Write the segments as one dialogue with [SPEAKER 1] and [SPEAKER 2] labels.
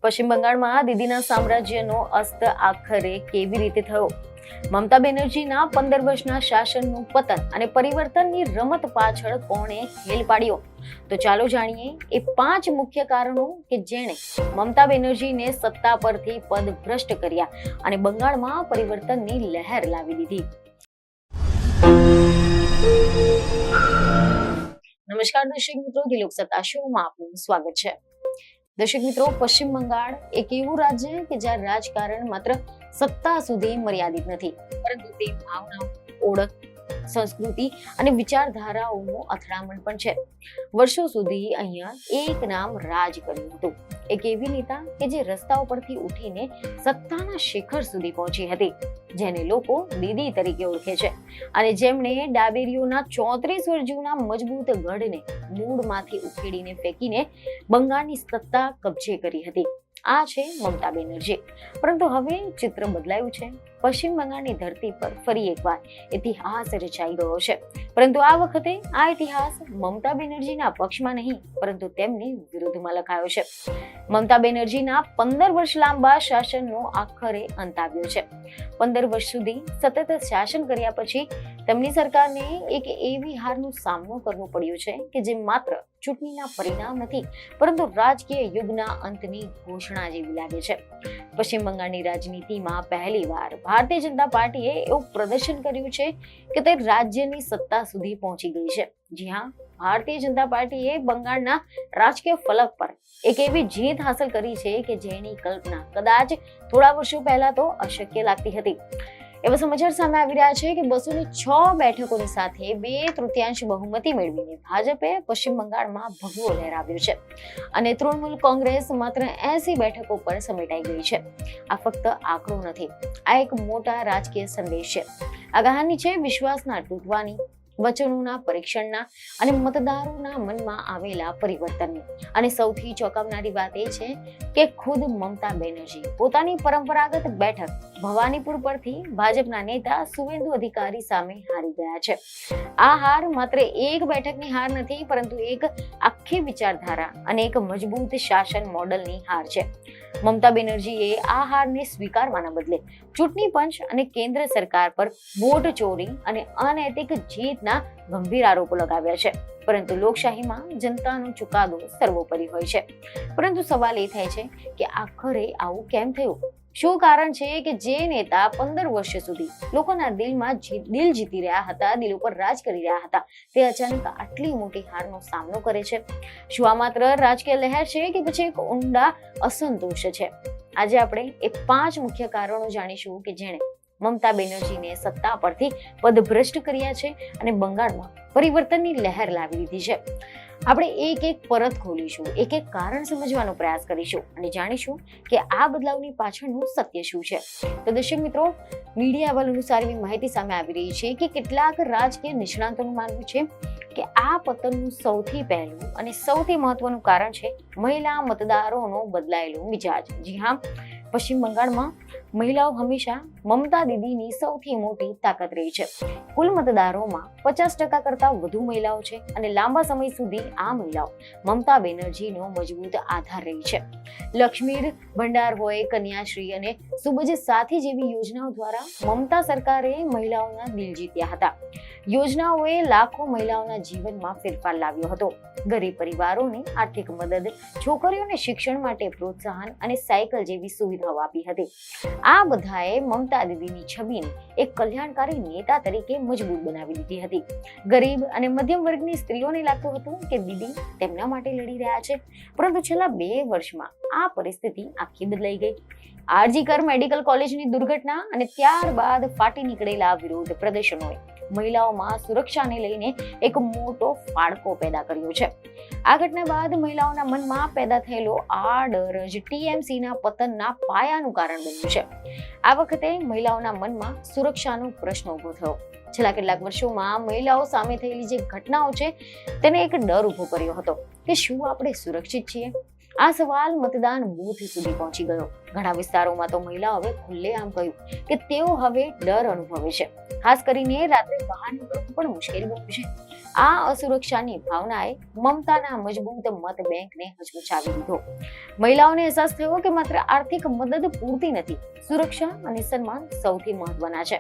[SPEAKER 1] પશ્ચિમ બંગાળમાં દીદીના સામ્રાજ્યનો અસ્ત આખરે કેવી રીતે થયો? મમતા બેનર્જીના 15 વર્ષના શાસનનું પતન અને પરિવર્તનની રમત પાછળ કોણે ખેલ પાડ્યો? તો ચાલો જાણીએ એ 5 મુખ્ય કારણો કે જેણે મમતા બેનર્જીને સત્તા પરથી પદભ્રષ્ટ કર્યા અને બંગાળમાં પરિવર્તનની લહેર લાવી દીધી. નમસ્કાર દર્શક મિત્રો, દિલોક સત્તા શોમાં આપનું સ્વાગત છે. દર્શક મિત્રો, પશ્ચિમ બંગાળ એક એવું રાજ્ય કે જ્યાં રાજકારણ માત્ર સત્તા સુધી મર્યાદિત નથી, પરંતુ તે ભાવનાઓ, ઓળખ, સંસ્કૃતિ અને વિચારધારાઓનું અથડામણ પણ છે. વર્ષો સુધી અહીંયા એક નામ રાજ કર્યું હતું, એક એવી નેતા કે જે રસ્તાઓ પરથી ઉઠીને સત્તાના શિખર સુધી પહોંચી હતી, જેને લોકો દીદી તરીકે ઓળખે છે અને જેમણે ડાબેરીઓના 34 વર્ષ જૂના મજબૂત ગઢને મૂળમાંથી ઉખેડીને ફેંકીને બંગાળની સત્તા કબજે કરી હતી. આ છે મમતા બેનર્જી. પરંતુ હવે ચિત્ર બદલાયું છે. પશ્ચિમ બંગાળની ધરતી પર ફરી એકવાર ઇતિહાસ રચાઈ ગયો છે. પરંતુ આ વખતે આ ઇતિહાસ મમતા બેનર્જીના પક્ષમાં નહીં, પરંતુ તેમની વિરુદ્ધમાં લખાયો છે. મમતા બેનર્જીના 15 વર્ષ લાંબા શાસનનો આખરે અંત આવ્યો છે. 15 વર્ષ સુધી સતત શાસન કર્યા પછી તેમની સરકારને એક એવી હારનો સામનો કરવો પડ્યો છે કે જે માત્ર ચૂંટણીના પરિણામ નથી, પરંતુ રાજકીય યુગના અંતની ઘોષણા જેવી લાગે છે. પશ્ચિમ બંગાળની રાજનીતિમાં પહેલીવાર ભારતીય જનતા પાર્ટીએ એવું પ્રદર્શન કર્યું છે કે તે રાજ્યની સત્તા સુધી પહોંચી ગઈ છે. જી હા, ભારતીય જનતા પાર્ટીએ બંગાળના રાજકીય ફલક પર એક એવી જીત હાંસલ કરી છે કે જેની કલ્પના કદાચ થોડા વર્ષો પહેલા તો અશક્ય લાગતી હતી. એવા સમાચાર સામે આવી રહ્યા છે કે 206 બેઠકોની સાથે 2/3 બહુમતી મેળવીને ભાજપે પશ્ચિમ બંગાળમાં ભગવો લહેરાવ્યો છે અને તૃણમૂલ કોંગ્રેસ માત્ર 80 બેઠકો પર સમેટાઈ ગઈ છે. આ ફક્ત આંકડો નથી, આ એક મોટા રાજકીય સંદેશ છે. આ કહાની છે વિશ્વાસના તૂટવાની, વચનોના પરીક્ષણના અને મતદારોના મનમાં આવેલા પરિવર્તનની. અને સૌથી ચોંકાવનારી વાત એ છે કે ખુદ મમતા બેનર્જી પોતાની પરંપરાગત બેઠક ભવાનીપુર પરથી ભાજપના નેતા સુવેન્દુ અધિકારી સામે હારી ગયા છે. આ હાર માત્ર એક બેઠકની હાર નથી, પરંતુ એક આખી વિચારધારા અને એક મજબૂત શાસન મોડલની હાર છે. મમતા બેનર્જીએ આ હારને સ્વીકારવાના બદલે ચૂંટણી પંચ અને કેન્દ્ર સરકાર પર વોટ ચોરી અને અનૈતિક જીતના ગંભીર આરોપો લગાવ્યા છે. પરંતુ લોકશાહીમાં જનતાનો ચુકાદો સર્વોપરી હોય છે. પરંતુ સવાલ એ થાય છે કે આખરે આવું કેમ થયું? શું કારણ છે કે જે નેતા 15 વર્ષ સુધી લોકોના દિલ જીતી રહ્યા હતા, દિલ ઉપર રાજ કરી રહ્યા હતા, તે અચાનક આટલી મોટી હારનો સામનો કરે છે? શું આ માત્ર રાજકીય લહેર છે કે પછી એક ઊંડા અસંતોષ છે? આજે આપણે એ 5 મુખ્ય કારણો જાણીશું કે જેણે મમતા બેનર્જીને સત્તા પરથી પદભ્રષ્ટ કર્યા છે અને બંગાળમાં પરિવર્તનની લહેર લાવી દીધી છે. આપણે એક એક પરત ખોલીશું, એક એક કારણ સમજવાનો પ્રયાસ કરીશું અને જાણીશું કે આ બદલાવની પાછળનું સત્ય શું છે. તો દર્શક મિત્રો, મીડિયા અહેવાલ અનુસાર એવી માહિતી સામે આવી રહી છે કે કેટલાક રાજકીય નિષ્ણાતોનું માનવું છે કે આ પતનનું સૌથી પહેલું અને સૌથી મહત્વનું કારણ છે મહિલા મતદારોનો બદલાયેલો મિજાજ. જી હા, પશ્ચિમ બંગાળમાં મહિલાઓ હંમેશા મમતા દીદીની સૌથી મોટી તાકાત રહી છે. કુલ મતદારોમાં 50% કરતા વધુ મહિલાઓ છે અને લાંબા સમય સુધી આ મહિલાઓ મમતા બેનર્જીનો મજબૂત આધાર રહી છે. લક્ષ્મી ભંડાર હોય, કન્યાશ્રી અને સુબજ સાથી જેવી યોજનાઓ દ્વારા મમતા સરકારે મહિલાઓના દિલ જીત્યા હતા. યોજનાઓએ લાખો મહિલાઓના જીવનમાં ફેરફાર લાવ્યો હતો. ગરીબ પરિવારોને આર્થિક મદદ, છોકરીઓને શિક્ષણ માટે પ્રોત્સાહન અને સાયકલ જેવી સુવિધાઓ આપી હતી. આ બધાએ મમતા દીદીની છબીને એક કલ્યાણકારી નેતા તરીકે મજબૂત બનાવી દીધી હતી. ગરીબ અને મધ્યમ વર્ગની સ્ત્રીઓને લાગતું હતું કે દીદી તેમના માટે લડી રહ્યા છે. પરંતુ છેલ્લા 2 વર્ષમાં આ પરિસ્થિતિ આખી બદલાઈ ગઈ. આરજીકર મેડિકલ કોલેજની દુર્ઘટના અને ત્યારબાદ ફાટી નીકળેલા વિરોધ પ્રદર્શનોએ મહિલાઓમાં સુરક્ષાને લઈને એક મોટો ફાડકો પેદા કર્યો છે. આ ઘટના બાદ મહિલાઓના મનમાં પેદા થયેલો આ ડર જ ટીએમસીના પતનના પાયાનું કારણ બન્યું છે. આ વખતે મહિલાઓના મનમાં સુરક્ષાનો પ્રશ્ન ઉભો થયો. છેલ્લા કેટલાક વર્ષોમાં મહિલાઓ સામે થયેલી જે ઘટનાઓ છે તેને એક ડર ઉભો કર્યો હતો કે શું આપણે સુરક્ષિત છીએ? આ સવાલ મતદાન બૂથ સુધી પહોંચી ગયો. ઘણા વિસ્તારોમાં તો મહિલાઓ હવે ખુલ્લેઆમ કહ્યું કે તેઓ હવે ડર અનુભવે છે. ખાસ કરીને રાત્રે બહાર નીકળવું પણ મુશ્કેલ બન્યું છે. આ અસુરક્ષાની ભાવનાએ મમતાના મજબૂત મત બેંકને હચમચાવી દીધો. મહિલાઓને અહેસાસ થયો કે માત્ર આર્થિક મદદ પૂરતી નથી, સુરક્ષા અને સન્માન સૌથી મહત્વના છે.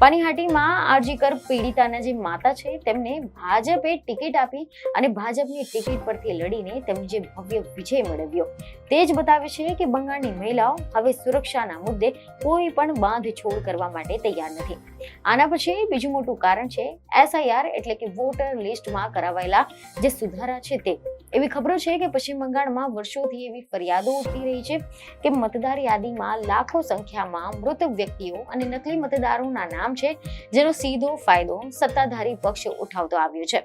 [SPEAKER 1] પાનીહાટીમાં આરજીકર પીડિતાના જે માતા છે તેમને ભાજપે ટિકિટ આપી અને ભાજપની ટિકિટ પરથી લડીને તેમણે જે ભવ્ય વિજય મેળવ્યો તે જ બતાવે છે કે બંગાળની મહિલાઓ હવે સુરક્ષાના મુદ્દે કોઈ પણ બાંધછોડ કરવા માટે તૈયાર નથી. આના પછી બીજું મોટું કારણ છે SIR એટલે કે વોટર લિસ્ટમાં કરાવાયેલા જે સુધારા છે તે. એવી ખબરો છે કે પશ્ચિમ બંગાળમાં વર્ષોથી એવી ફરિયાદો ઉઠી રહી છે કે મતદાર યાદીમાં લાખો સંખ્યામાં મૃત વ્યક્તિઓ અને નકલી મતદારોના નામ છે, જેનો સીધો ફાયદો સત્તાધારી પક્ષ ઉઠાવતો આવ્યો છે.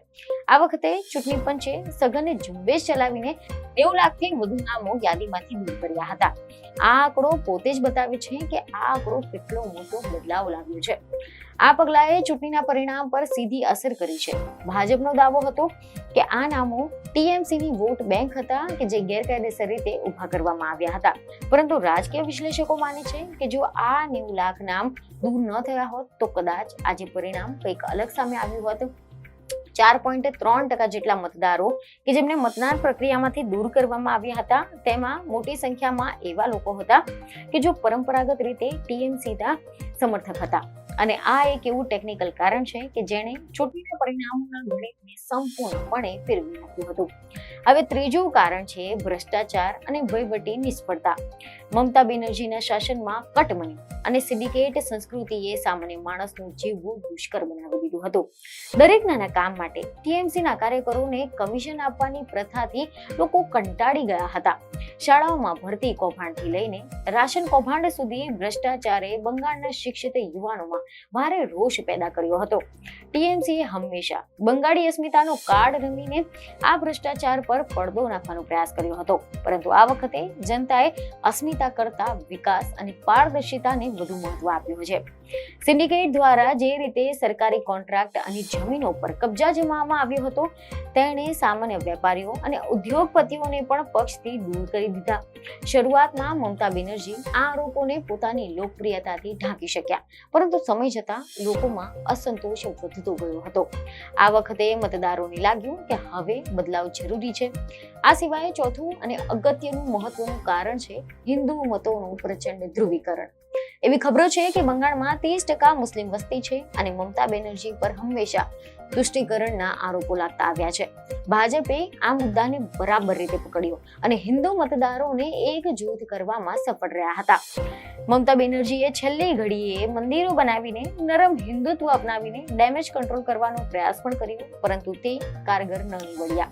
[SPEAKER 1] આ વખતે ચૂંટણી પંચે સઘન ઝુંબેશ ચલાવીને 90 લાખથી વધુ નામો યાદીમાંથી દૂર કર્યા હતા. આ આંકડો પોતે જ બતાવે છે કે આ આંકડો કેટલો મોટો બદલાવ લાવ્યો છે. આ પગલાએ ચૂંટણીના પરિણામ પર સીધી અસર કરી છે. ભાજપનો દાવો હતો કે આ નામો TMCની વોટ બેંક હતા કે જે ગેરકાયદેસર રીતે ઉભા કરવામાં આવ્યા હતા. પરંતુ રાજકીય વિશ્લેષકો માને છે કે જો આ 90 લાખ નામ દૂર ન થયા હોત તો કદાચ આજે પરિણામ કંઈક અલગ સામે આવ્યું હોત. 4.3% જેટલા મતદારો કે જેમને મતદાન પ્રક્રિયામાંથી દૂર કરવામાં આવ્યા હતા, તેમાં મોટી સંખ્યામાં એવા લોકો હતા કે જો પરંપરાગત રીતે TMCના સમર્થક હતા. અને આ એક એવું ટેકનિકલ કારણ છે કે જેણે ચૂંટણીના પરિણામોના ગણિતને સંપૂર્ણપણે ફેરવી નાખ્યું હતું. હવે ત્રીજું કારણ છે ભ્રષ્ટાચાર અને વહીવટી નિષ્ફળતા. મમતા બેનર્જીના શાસનમાં કટમની અને સિન્ડિકેટ સંસ્કૃતિએ સામાન્ય માણસનું જીવવું દુષ્કર બનાવી દીધું હતું. દરેક નાના કામ માટે TMCના કાર્યકરોને કમિશન આપવાની પ્રથાથી લોકો કંટાળી ગયા હતા. શાળાઓમાં ભરતી કૌભાંડથી લઈને રાશન કૌભાંડ સુધી ભ્રષ્ટાચારે બંગાળના શિક્ષિત યુવાનોમાં ભારે રોષ પેદા કર્યો હતો. TMCએ હંમેશા બંગાળી અસ્મિતાનો કાર્ડ રમીને આ ભ્રષ્ટાચાર પર પડદો નાખવાનો પ્રયાસ કર્યો હતો. પરંતુ આ વખતે જનતાએ અસ્મિતા કરતા વિકાસ અને પારદર્શિતાને વધુ મહત્વ આપ્યું છે. સિન્ડિકેટ દ્વારા જે રીતે સરકારી કોન્ટ્રાક્ટ અને જમીનો પર કબજા જમાવવામાં આવ્યો હતો, તેણે સામાન્ય વેપારીઓ અને ઉદ્યોગપતિઓને પણ પક્ષથી દૂર કરી દીધા. શરૂઆતમાં મમતા બેનર્જી આ આરોપોને પોતાની લોકપ્રિયતાથી ઢાંકી શક્યા, પરંતુ સમય જતાં લોકોમાં અસંતોષ વધતો ગયો હતો. આ વખતે મતદારોને લાગ્યું કે હવે બદલાવ જરૂરી છે. આ સિવાય ચોથું અને અગત્યનું મહત્વનું કારણ છે હિન્દુ મતોનું પ્રચંડ ધ્રુવીકરણ. એવી ખબરો છે કે બંગાળમાં 30% મુસ્લિમ વસ્તી છે અને મમતા બેનર્જી પર હંમેશા તુષ્ટિકરણના આરોપો લાગતા આવ્યા છે. ભાજપે આ મુદ્દાને બરાબર રીતે પકડ્યો અને હિન્દુ મતદારોને એકજૂથ કરવામાં સફળ રહ્યા હતા. મમતા બેનર્જીએ છેલ્લી ઘડીએ મંદિરો બનાવીને નરમ હિન્દુત્વ અપનાવીને ડેમેજ કંટ્રોલ કરવાનો પ્રયાસ પણ કર્યો, પરંતુ તે કારગર ન નીવડ્યા.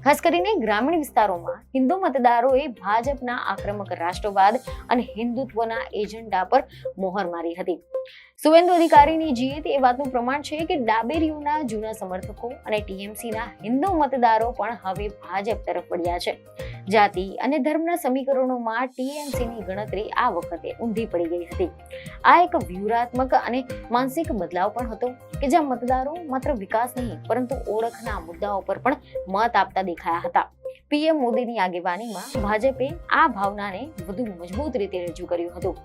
[SPEAKER 1] ખાસ કરીને ગ્રામીણ વિસ્તારોમાં હિન્દુ મતદારોએ ભાજપના આક્રમક રાષ્ટ્રવાદ અને હિન્દુત્વના એજન્ડા પર મોહર મારી હતી. સુવેન્દુ અધિકારીની જીત એ વાતનું પ્રમાણ છે કે ડાબેરીઓના જૂના સમર્થકો અને TMCના હિન્દુ મતદારો પણ હવે ભાજપ તરફ વળ્યા છે. જાતિ અને ધર્મના સમીકરણોમાં TMCની ગણતરી આ વખતે ઊંધી પડી ગઈ હતી. આ એક વ્યૂહાત્મક અને માનસિક બદલાવ પણ હતો કે જ્યાં મતદારો માત્ર વિકાસ નહીં પરંતુ ઓળખના મુદ્દાઓ પર પણ મત આપતા દેખાયા હતા. PM મોદીની આગેવાનીમાં ભાજપે આ ભાવનાને વધુ મજબૂત રીતે રજૂ કર્યું હતું.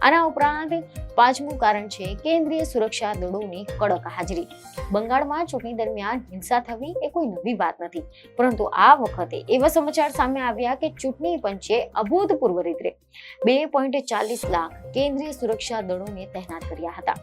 [SPEAKER 1] આના ઉપરાંત પાંચમું કારણ છે કેન્દ્રીય સુરક્ષા દળોની કડક હાજરી. બંગાળમાં ચૂંટણી દરમિયાન હિંસા થવી એ કોઈ નવી વાત નથી, પરંતુ આ વખતે એવા સમાચાર સામે આવ્યા કે ચૂંટણી પંચે અભૂતપૂર્વ રીતે 2.40 લાખ કેન્દ્રીય સુરક્ષા દળોને તહેનાત કર્યા હતા.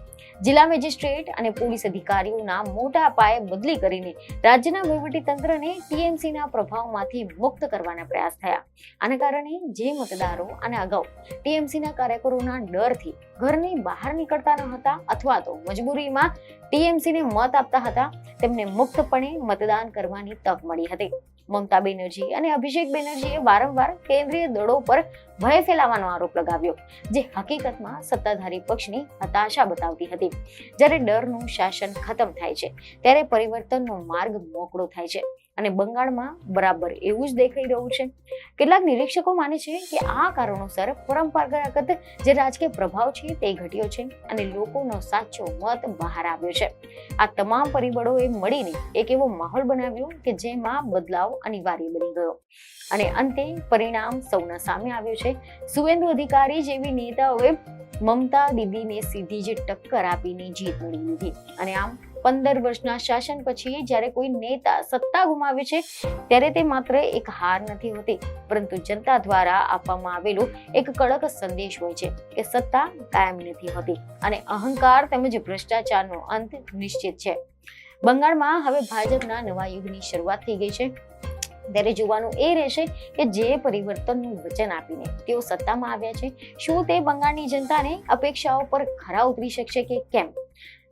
[SPEAKER 1] જિલ્લા મેજિસ્ટ્રેટ અને પોલીસ અધિકારીઓના મોટા પાયે બદલી કરીને રાજ્યના વહીવટીતંત્રને TMCના પ્રભાવમાંથી મુક્ત કરવાના પ્રયાસ થયા. આના કારણે જે મતદારો અને અગાઉ TMCના કાર્યકરોના ડરથી ઘરની બહાર નીકળતા ન હતા અથવા તો મજબૂરીમાં TMCને મત આપતા હતા, તેમને મુક્તપણે મતદાન કરવાની તક મળી હતી. મમતા બેનર્જી અને અભિષેક બેનર્જીએ વારંવાર કેન્દ્રીય દળો પર ભય ફેલાવવાનો આરોપ લગાવ્યો, જે હકીકતમાં સત્તાધારી પક્ષની હતાશા બતાવતી હતી. જ્યારે ડરનું શાસન ખતમ થાય છે ત્યારે પરિવર્તનનો માર્ગ મોકળો થાય છે અને બંગાળમાં બરાબર એવું જ દેખાઈ રહ્યું છે. કેટલાક નિરીક્ષકો માને છે કે આ કારણોસર પરંપરાગત જે રાજકીય પ્રભાવ છે તે ઘટ્યો છે અને લોકોનો સાચો મત બહાર આવ્યો છે. આ તમામ પરિબળોએ મળીને એક એવો માહોલ બનાવ્યો કે જેમાં બદલાવ અનિવાર્ય બની ગયો અને અંતે પરિણામ સૌના સામે આવ્યું છે. સુવેન્દુ અધિકારી જેવી નેતાઓએ મમતા દીદીને સીધી જ ટક્કર આપીને જીત મેળવી લીધી અને આમ 15 વર્ષના શાસન પછી જ્યારે કોઈ નેતા સત્તા ગુમાવે છે ત્યારે તે માત્ર એક હાર નથી હોતી, પરંતુ જનતા દ્વારા આપવામાં આવેલો એક કડક સંદેશ હોય છે કે સત્તા કાયમી નથી હોતી અને અહંકાર તેમજ ભ્રષ્ટાચારનો અંત નિશ્ચિત છે. બંગાળમાં હવે ભાજપના નવા યુગની શરૂઆત થઈ ગઈ છે. ત્યારે જોવાનું એ રહેશે કે જે પરિવર્તનનું વચન આપીને તેઓ સત્તામાં આવ્યા છે, શું તે બંગાળની જનતાને અપેક્ષાઓ પર ખરા ઉતરી શકશે કે કેમ?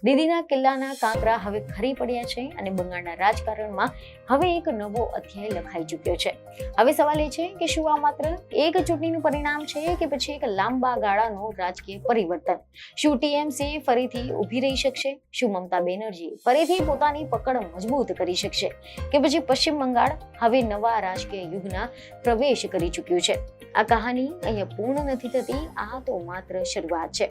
[SPEAKER 1] દીદીના કિલ્લાના કાંકરા હવે ખરી પડ્યા છે અને બંગાળના રાજકારણમાં હવે એક નવો અધ્યાય લખાઈ ચૂક્યો છે. હવે સવાલ એ છે કે શું આ માત્ર એક ચૂંટણીનું પરિણામ છે કે પછી એક લાંબા ગાળાનું રાજકીય પરિવર્તન? શું ટીએમસી ફરીથી ઊભી રહી શકશે? શું મમતા બેનર્જી ફરીથી પોતાની પકડ મજબૂત કરી શકશે કે પછી પશ્ચિમ બંગાળ હવે નવા રાજકીય યુગના પ્રવેશ કરી ચૂક્યું છે? આ કહાની અહીંયા પૂર્ણ નથી થતી, આ તો માત્ર શરૂઆત છે.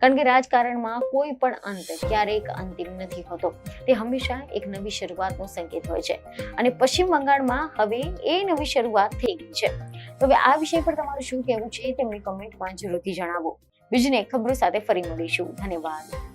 [SPEAKER 1] કારણ કે રાજકારણમાં કોઈ પણ અંત ક્યારેક અંતિમ નથી હોતો, તે હંમેશા એક નવી શરૂઆતનો સંકેત હોય છે અને પશ્ચિમ બંગાળમાં હવે એ નવી શરૂઆત થઈ ગઈ છે. તો હવે આ વિષય પર તમારું શું કહેવું છે તે મને કમેન્ટમાં જરૂરથી જણાવો. બીજી ખબરો સાથે ફરી મળીશું. ધન્યવાદ.